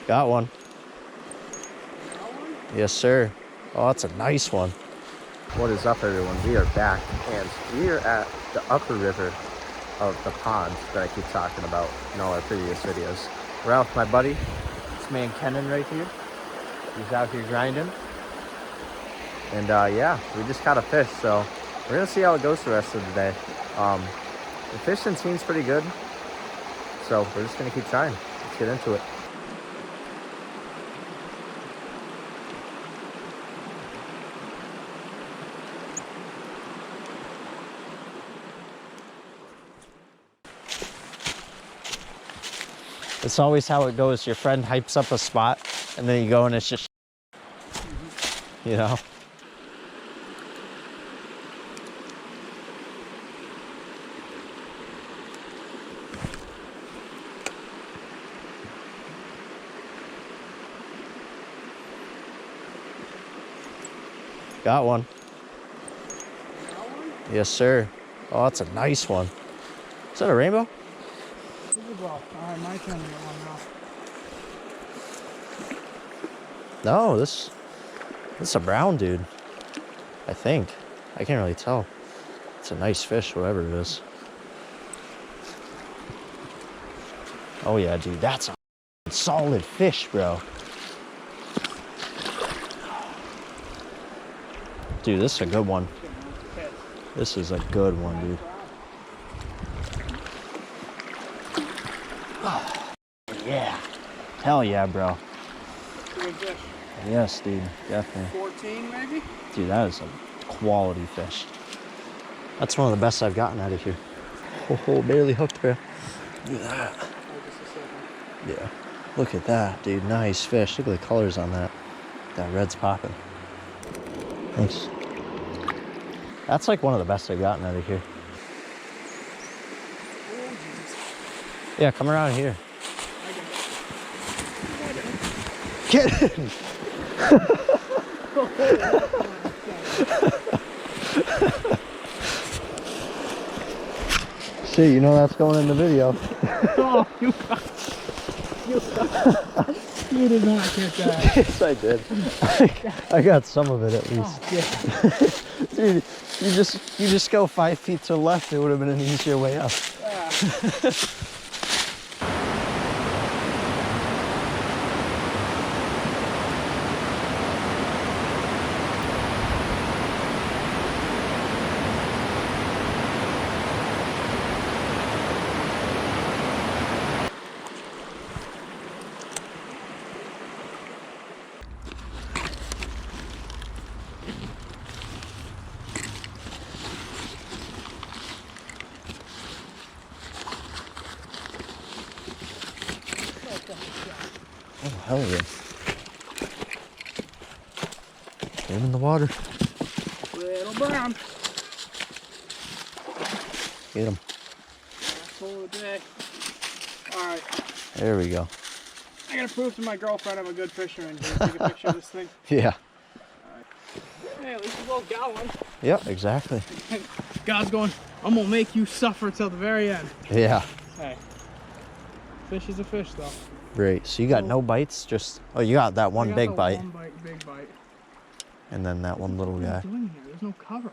Got one. Yes, sir. Oh, that's a nice one. What is up, everyone? We are back, and we are at the upper river of the pond that I keep talking about in all our previous videos. We're out with my buddy, this man Kenan right here. He's out here grinding. And yeah, we just caught a fish, so we're gonna see how it goes the rest of the day. The fishing seems pretty good, so we're just gonna keep trying. Let's get into it. It's always how it goes. Your friend hypes up a spot, and then you go and it's just, you know? Got one. Yes, sir. Oh, that's a nice one. Is that a rainbow? All right, my turn to get one now. No, this is a brown dude, I think. I can't really tell. It's a nice fish, whatever it is. Oh yeah, dude, that's a solid fish, bro. Dude, this is a good one. This is a good one, dude. Oh, yeah. Hell yeah, bro. Good fish. Yes, dude, definitely. 14 maybe? Dude, that is a quality fish. That's one of the best I've gotten out of here. Oh, barely hooked, bro. Look at that. Yeah. Look at that, dude. Nice fish. Look at the colors on that. That red's popping. Thanks. That's like one of the best I've gotten out of here. Yeah, come around here. Get in! Shit, you know that's going in the video. Oh, you did not get that. Yes, I did. I got some of it at least. Oh, yeah. Dude, you just go 5 feet to the left, it would have been an easier way up. Oh, hell yeah. Get him in the water. Little brown. Get him. Last one of the day. Alright. There we go. I gotta prove to my girlfriend I'm a good fisherman. Can you take a picture of this thing? Yeah. Alright. Hey, at least we both got one. Yep, exactly. God's going, I'm gonna make you suffer till the very end. Yeah. Hey. Fish is a fish though. Great. So you got no bites? Just, oh, you got that one big bite. One bite, big bite. And then that one little guy. What are you doing here? There's no cover.